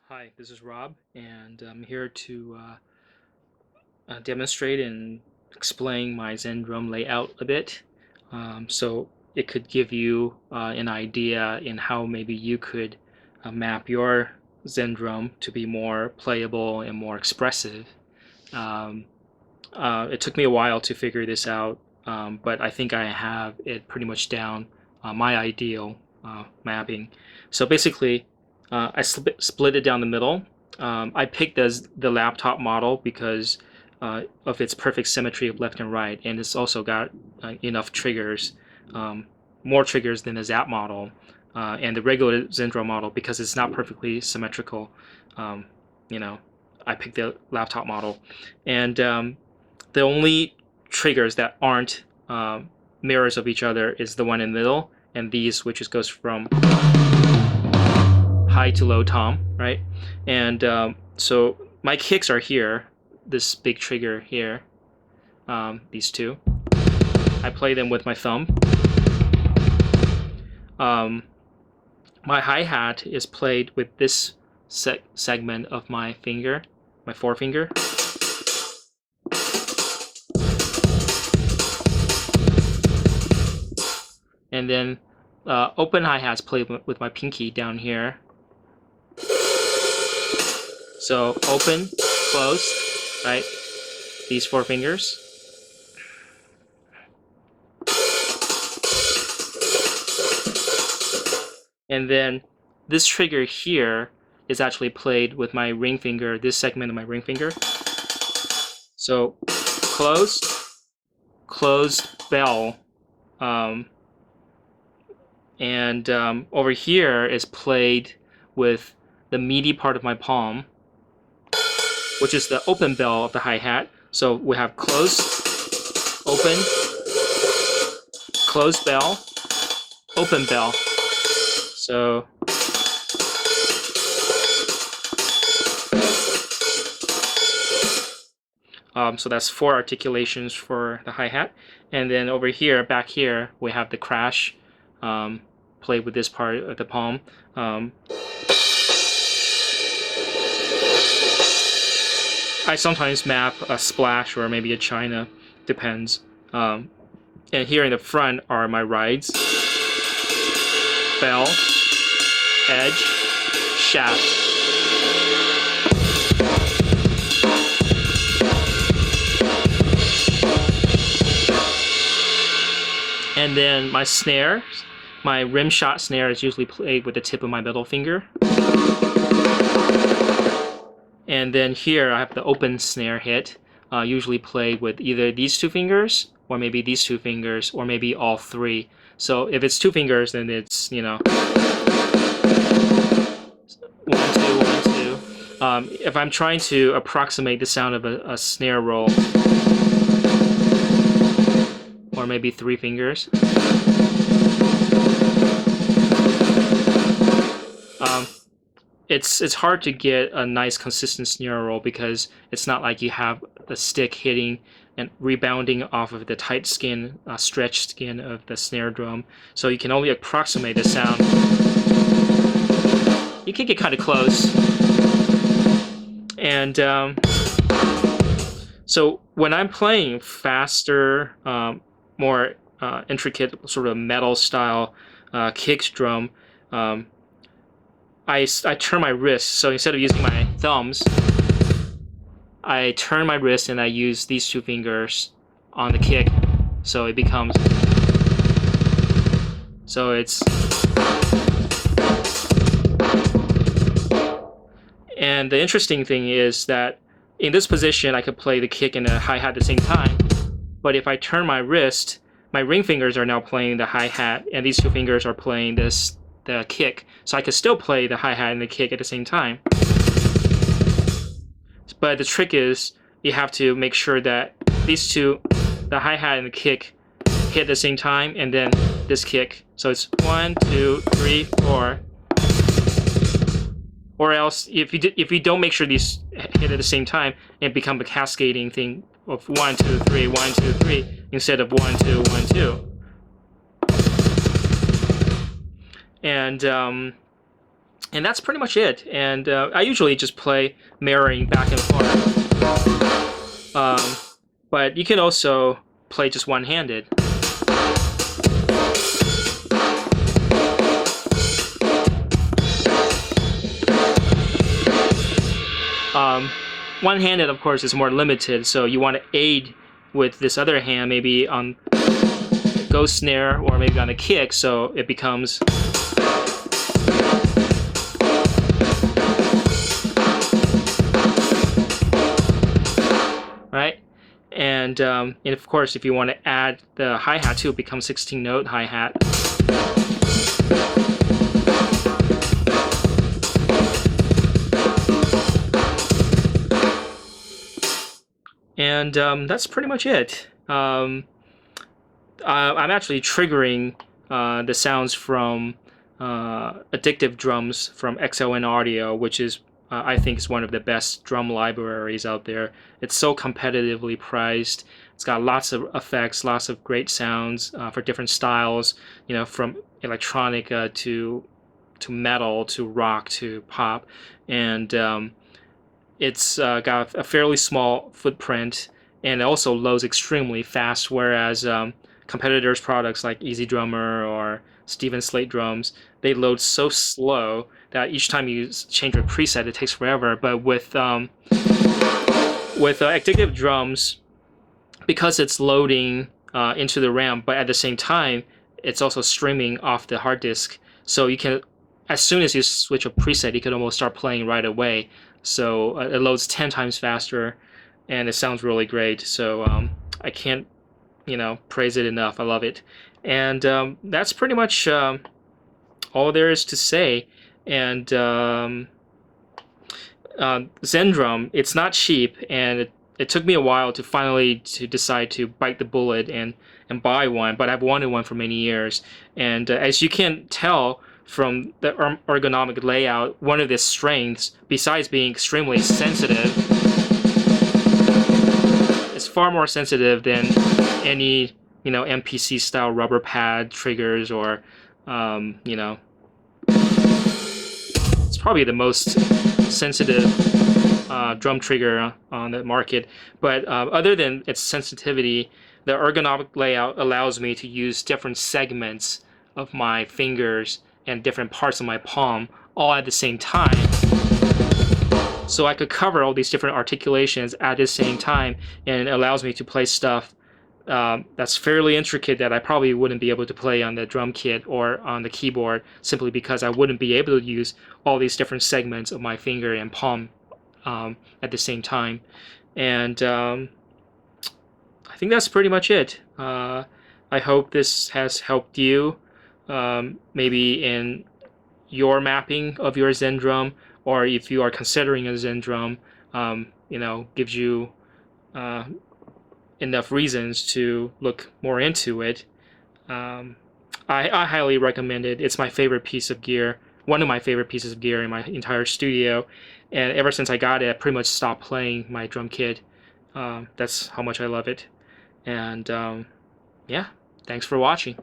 Hi, this is Rob, and I'm here to demonstrate and explain my Zendrum layout a bit, so it could give you an idea in how maybe you could map your Zendrum to be more playable and more expressive. Um, it took me a while to figure this out, but I think I have it pretty much down, my ideal mapping. So basically, I split it down the middle. I picked the laptop model because of its perfect symmetry of left and right, and it's also got enough triggers, um, more triggers than the Zap model, and the regular Zendro model because it's not perfectly symmetrical. Um, you know, I picked the laptop model, and the only triggers that aren't mirrors of each other is the one in the middle and these, which just goes from high to low tom, right? And so my kicks are here, this big trigger here, these two. I play them with my thumb. My hi-hat is played with this segment of my finger, my forefinger. And then open hi-hats played with my pinky down here. So open, close, right? These four fingers. And then this trigger here is actually played with my ring finger, this segment of my ring finger. So closed, closed bell. Over here is played with the meaty part of my palm, which is the open bell of the hi-hat. So we have closed, open, closed bell, open bell. So so that's four articulations for the hi-hat. And then over here, back here, we have the crash played with this part of the palm. I sometimes map a splash or maybe a china, depends. And here in the front are my rides: bell, edge, shaft. And then my snare, my rim shot snare is usually played with the tip of my middle finger. And then here I have the open snare hit, usually played with either these two fingers, or maybe these two fingers, or maybe all three. So if it's two fingers, then it's, 1, 2, 1, 2. If I'm trying to approximate the sound of a snare roll, or maybe three fingers. It's hard to get a nice consistent snare roll because it's not like you have the stick hitting and rebounding off of the tight skin, stretched skin of the snare drum. So you can only approximate the sound. You can get kind of close. And so when I'm playing faster, more intricate sort of metal style kick drum, I turn my wrist. So instead of using my thumbs, I turn my wrist and I use these two fingers on the kick. So it becomes, so it's, and the interesting thing is that in this position I could play the kick and the hi-hat at the same time. But if I turn my wrist, my ring fingers are now playing the hi-hat and these two fingers are playing the kick, so I could still play the hi-hat and the kick at the same time. But the trick is you have to make sure that these two, the hi-hat and the kick, hit at the same time, and then this kick. So it's 1, 2, 3, 4. Or else, if you don't make sure these hit at the same time, it becomes a cascading thing of 1, 2, 3, 1, 2, 3 instead of 1, 2, 1, 2. And And that's pretty much it. And I usually just play mirroring back and forth. But you can also play just one-handed. Um, One-handed, of course, is more limited, so you want to aid with this other hand, maybe on ghost snare or maybe on a kick, so it becomes right. And of course, if you want to add the hi-hat too, it becomes 16-note hi-hat. And that's pretty much it. I'm actually triggering the sounds from Addictive Drums from XLN Audio, which is I think is one of the best drum libraries out there. It's so competitively priced. It's got lots of effects, lots of great sounds for different styles. You know, from electronica to metal to rock to pop, and it's got a fairly small footprint, and it also loads extremely fast, whereas competitors' products like Easy Drummer or Steven Slate drums, they load so slow that each time you change a preset, it takes forever. But with Addictive Drums, because it's loading into the RAM, but at the same time, it's also streaming off the hard disk, so you can, as soon as you switch a preset, you can almost start playing right away. So it loads 10 times faster, and it sounds really great. So I can't, praise it enough. I love it, and that's pretty much all there is to say. And Zendrum, it's not cheap, and it took me a while to finally to decide to bite the bullet and buy one. But I've wanted one for many years, and as you can tell from the ergonomic layout, one of its strengths, besides being extremely sensitive, it's far more sensitive than any MPC style rubber pad triggers or it's probably the most sensitive drum trigger on the market. But other than its sensitivity, the ergonomic layout allows me to use different segments of my fingers and different parts of my palm all at the same time. So I could cover all these different articulations at the same time, and it allows me to play stuff that's fairly intricate that I probably wouldn't be able to play on the drum kit or on the keyboard, simply because I wouldn't be able to use all these different segments of my finger and palm at the same time. And I think that's pretty much it. I hope this has helped you, maybe in your mapping of your Zendrum, or if you are considering a Zendrum, gives you enough reasons to look more into it. I highly recommend it. It's my favorite piece of gear, one of my favorite pieces of gear in my entire studio. And ever since I got it, I pretty much stopped playing my drum kit. That's how much I love it. And yeah, thanks for watching.